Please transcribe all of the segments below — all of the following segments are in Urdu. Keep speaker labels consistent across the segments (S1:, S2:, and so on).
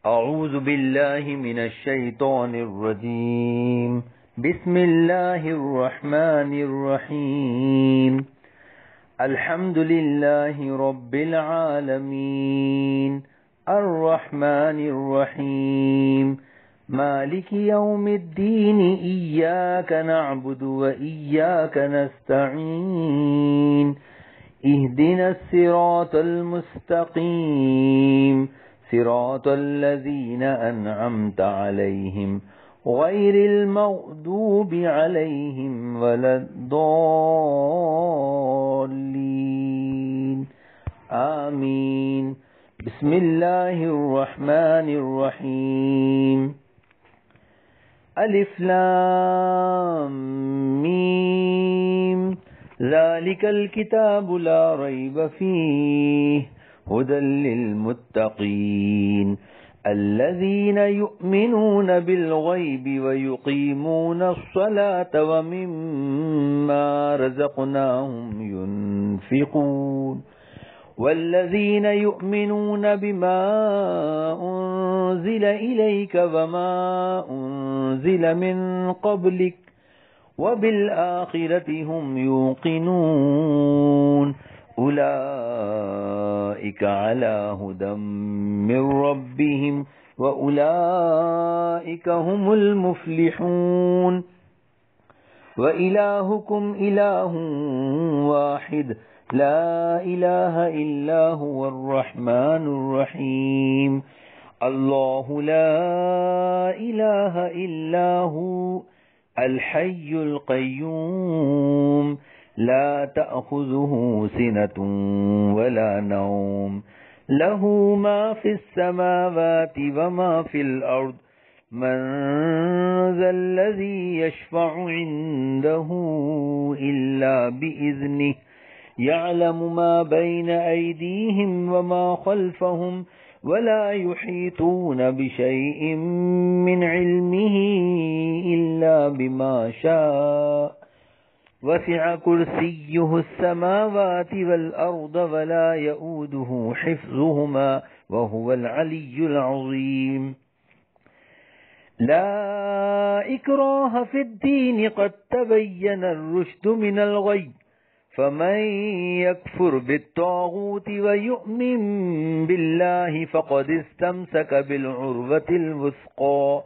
S1: اعوذ باللہ من الشیطان الرجیم بسم اللہ الرحمن الرحیم الحمد للہ رب العالمین الرحمن الرحیم مالک یوم الدین ایاک نعبد و ایاک نستعین اہدنا الصراط المستقیم صراط الذين أنعمت عليهم غير المغضوب عليهم ولا الضالين آمين بسم الله الرحمن الرحيم ألف لام ميم ذلك الكتاب لا ريب فيه هدى للمتقين الذين يؤمنون بالغيب ويقيمون الصلاة ومما رزقناهم ينفقون والذين يؤمنون بما أنزل إليك وما أنزل من قبلك وبالآخرة هم يوقنون أولئك على هدى من ربهم وأولئك هم المفلحون وإلهكم إله واحد لا إله إلا هو الرحمن الرحيم الله لا إله إلا هو الحي القيوم لا تأخذه سنة ولا نوم له ما في السماوات وما في الأرض من ذا الذي يشفع عنده إلا بإذنه يعلم ما بين أيديهم وما خلفهم ولا يحيطون بشيء من علمه إلا بما شاء وسع كرسيه السماوات والأرض ولا يؤوده حفظهما وهو العلي العظيم لا إكراه في الدين قد تبين الرشد من الغي فمن يكفر بالطاغوت ويؤمن بالله فقد استمسك بالعروة الوثقى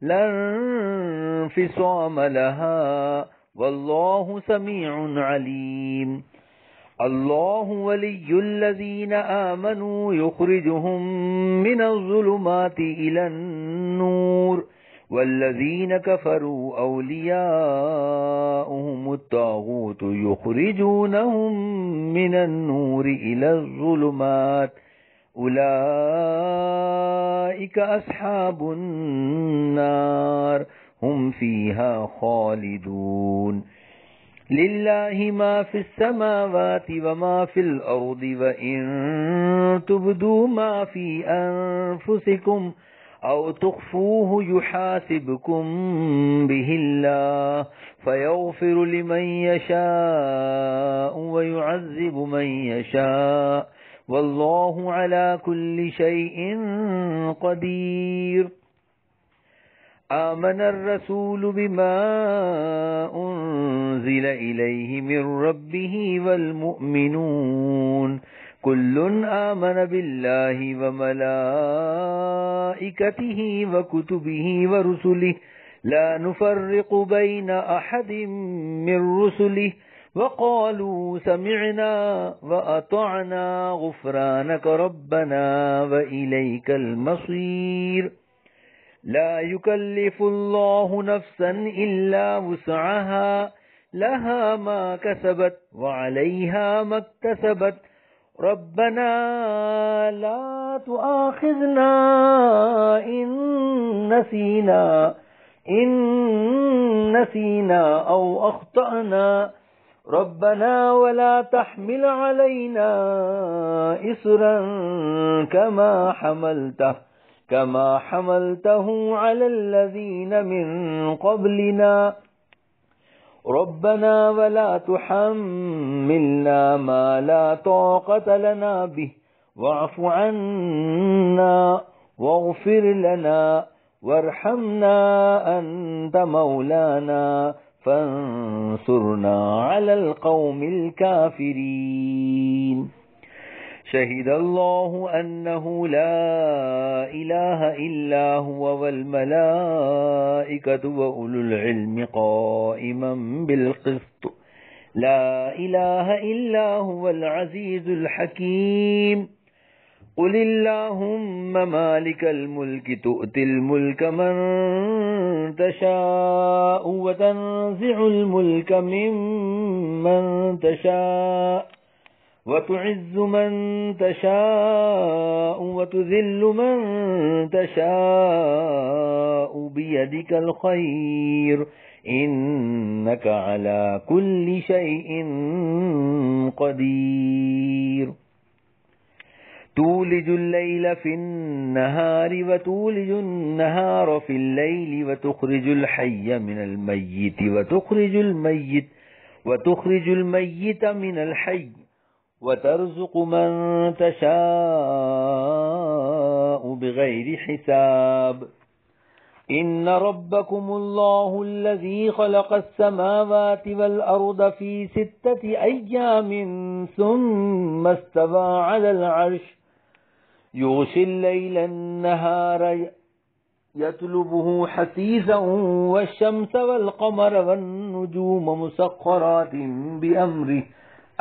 S1: لا انفصام لها والله سميع عليم الله ولي الذين آمنوا يخرجهم من الظلمات إلى النور والذين كفروا أولياؤهم الطاغوت يخرجونهم من النور إلى الظلمات أولئك أصحاب النار هم فيها خالدون لله ما في السماوات وما في الأرض وإن تبدوا ما في أنفسكم أو تخفوه يحاسبكم به الله فيغفر لمن يشاء ويعذب من يشاء والله على كل شيء قدير آمن الرسول بما أنزل إليه من ربه والمؤمنون كل آمن بالله وملائكته وكتبه ورسله لا نفرق بين أحد من رسله وقالوا سمعنا وأطعنا غفرانك ربنا وإليك المصير لا يكلف الله نفسا إلا وسعها لها ما كسبت وعليها ما اكتسبت ربنا لا تؤاخذنا إن نسينا أو أخطأنا ربنا ولا تحمل علينا إصرا كما حملته على الذين من قبلنا ربنا ولا تحملنا ما لا طاقة لنا به واعف عنا واغفر لنا وارحمنا أنت مولانا فانصرنا على القوم الكافرين. شهد الله أنه لا إله إلا هو والملائكة وأولو العلم قائما بالقسط لا إله إلا هو العزيز الحكيم. قل اللهم مالك الملك تؤتي الملك من تشاء وتنزع الملك ممن تشاء وتعز من تشاء وتذل من تشاء بيدك الخير إنك على كل شيء قدير. تولج الليل في النهار وتولج النهار في الليل وتخرج الحي من الميت وتخرج الميت من الحي وترزق من تشاء بغير حساب. إن ربكم الله الذي خلق السماوات والأرض في 6 أيام ثم استوى على العرش يغشي الليل النهار يطلبه حثيثا والشمس والقمر والنجوم مسخرات بأمره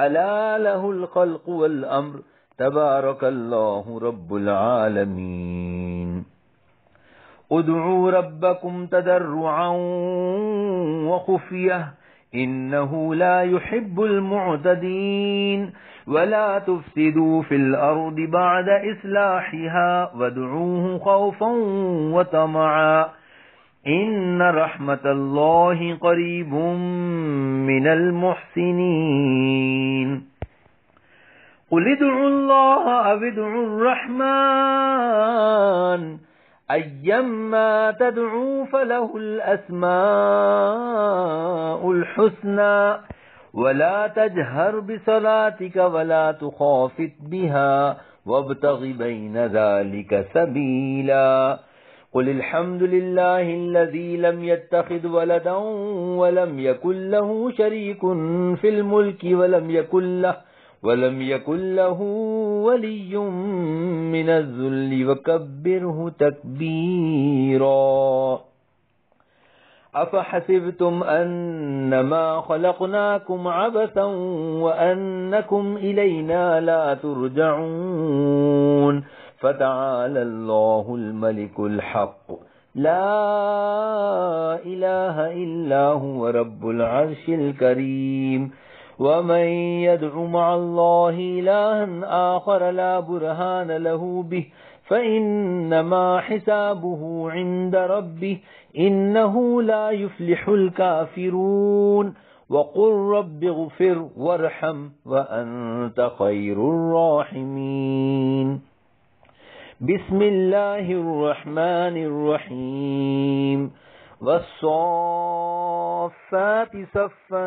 S1: ألا له الخلق والأمر تبارك الله رب العالمين. ادعوا ربكم تضرعا وخفية إنه لا يحب المعتدين. ولا تفسدوا في الأرض بعد إصلاحها وادعوه خوفا وطمعا إن رحمة الله قريب من المحسنين. قل ادعوا الله أو ادعوا الرحمن أيما تدعوا فله الأسماء الحسنى ولا تجهر بصلاتك ولا تخافت بها وابتغ بين ذلك سبيلا. قل الحمد لله الذي لم يتخذ ولدا ولم يكن له شريك في الملك ولم يكن له ولي من الذل وكبره تكبيرا. أفحسبتم أنما خلقناكم عبثا وأنكم إلينا لا ترجعون. فتعالى الله الملك الحق لا إله إلا هو رب العرش الكريم. ومن يدع مع الله إلها آخر لا برهان له به فإنما حسابه عند ربه إنه لا يفلح الكافرون. وقل رب اغفر وارحم وأنت خير الراحمين. بسم الله الرحمن الرحيم. والصافات صفا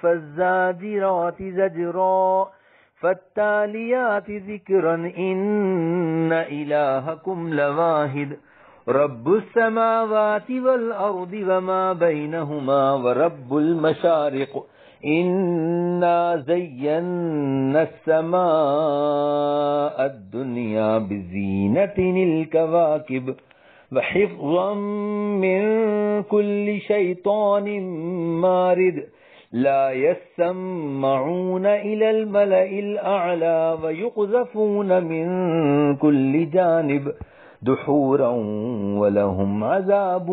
S1: فالزاجرات زجرا فالتاليات ذكرا إن إلهكم لواحد رب السماوات والأرض وما بينهما ورب المشارق إنا زينا السماء الدنيا بزينة الكواكب وحفظا من كل شيطان مارد لا يسمعون إلى الملأ الأعلى ويقذفون من كل جانب دحورا ولهم عذاب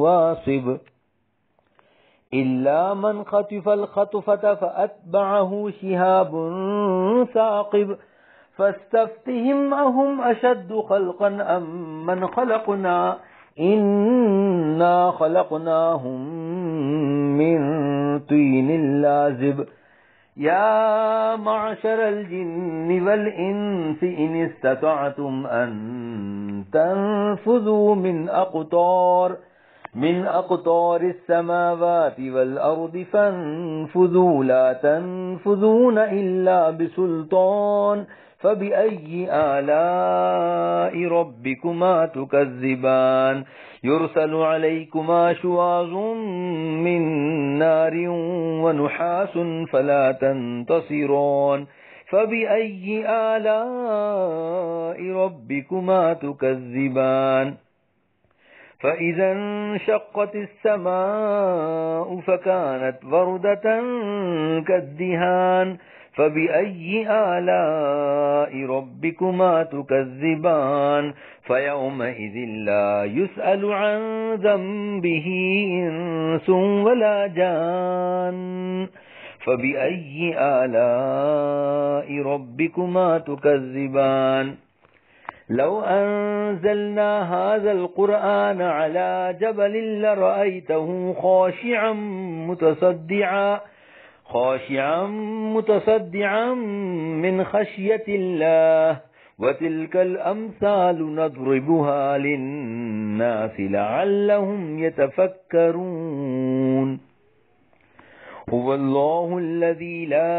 S1: واصب. إلا من خطف الخطفة فأتبعه شهاب ثاقب فاستفتهم أهم أشد خلقا أم من خلقنا إنا خلقناهم من طين لازب. يا معشر الجن والإنس إن استطعتم أن تنفذوا من أقطار السماوات والأرض فانفذوا لا تنفذون إلا بسلطان فبأي آلاء ربكما تكذبان يرسل عليكما شواظ من نار ونحاس فلا تنتصران فبأي آلاء ربكما تكذبان فإذا انشقت السماء فكانت وردة كالدهان فبأي آلاء ربكما تكذبان فيومئذ لا يسأل عن ذنبه إنس ولا جان فبأي آلاء ربكما تكذبان لو أنزلنا هذا القرآن على جبل لرأيته خاشعا متصدعا من خشية الله وتلك الأمثال نضربها للناس لعلهم يتفكرون هو الله الذي لا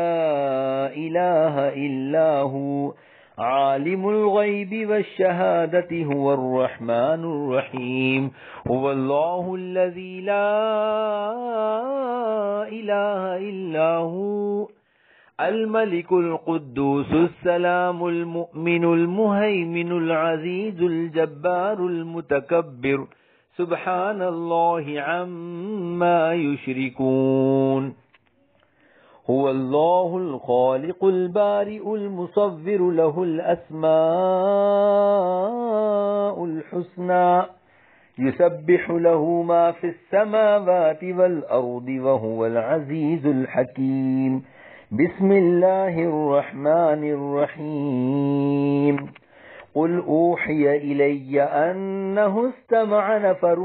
S1: إله إلا هو عالم الغيب والشهادة هو الرحمن الرحيم هو الله الذي لا إله إلا هو الملك القدوس السلام المؤمن المهيمن العزيز الجبار المتكبر سبحان الله عما يشركون هو الله الخالق البارئ المصور له الأسماء الحسنى يسبح له ما في السماوات والأرض وهو العزيز الحكيم بسم الله الرحمن الرحيم قل أوحي إلي أنه استمع نفر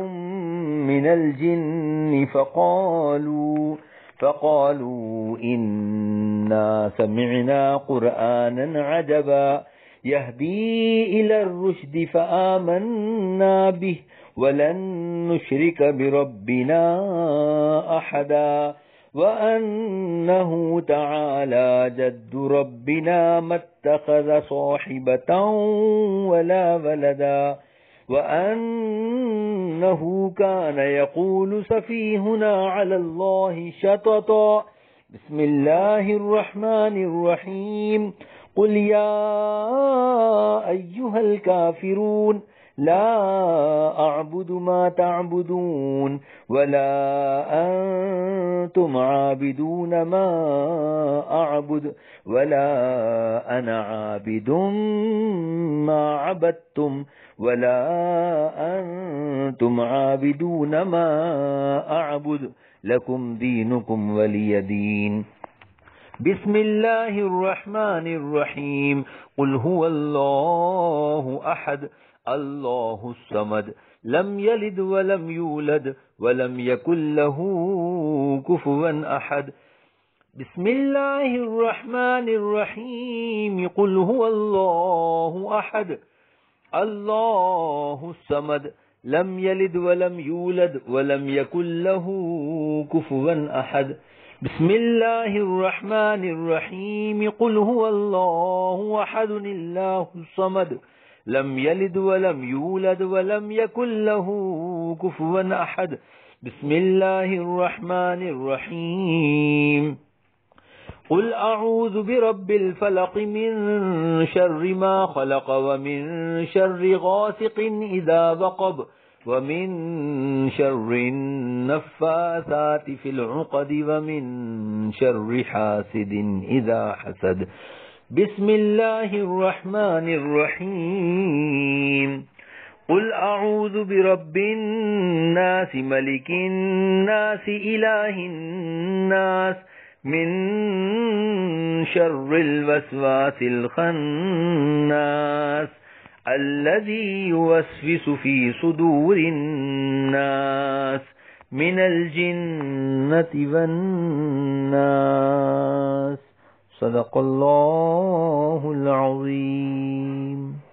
S1: من الجن فقالوا إنا سمعنا قرآنا عجبا يهدي إلى الرشد فآمنا به ولن نشرك بربنا أحدا وأنه تعالى جد ربنا ما اتخذ صاحبة ولا ولدا وأنه كان يقول سفيهنا على الله شططا بسم الله الرحمن الرحيم قل يا أيها الكافرون لا أعبد ما تعبدون ولا أنتم عابدون ما أعبد ولا أنا عابد ما عبدتم ولا أنتم عابدون ما أعبد لكم دينكم ولي دين بسم الله الرحمن الرحيم قل هو الله أحد الله الصمد لم يلد ولم يولد ولم يكن له كفوا أحد بسم الله الرحمن الرحيم قل هو الله أحد الله الصمد لم يلد ولم يولد ولم يكن له كفوا أحد بسم الله الرحمن الرحيم قل هو الله أحد الله الصمد لم يلد ولم يولد ولم يكن له كفوا أحد بسم الله الرحمن الرحيم قل أعوذ برب الفلق من شر ما خلق ومن شر غاسق إذا وقب ومن شر النفاثات في العقد ومن شر حاسد إذا حسد بسم الله الرحمن الرحيم قل أعوذ برب الناس ملك الناس إله الناس من شر الوسواس الخناس الذي يوسوس في صدور الناس من الجنة والناس صدق الله العظيم.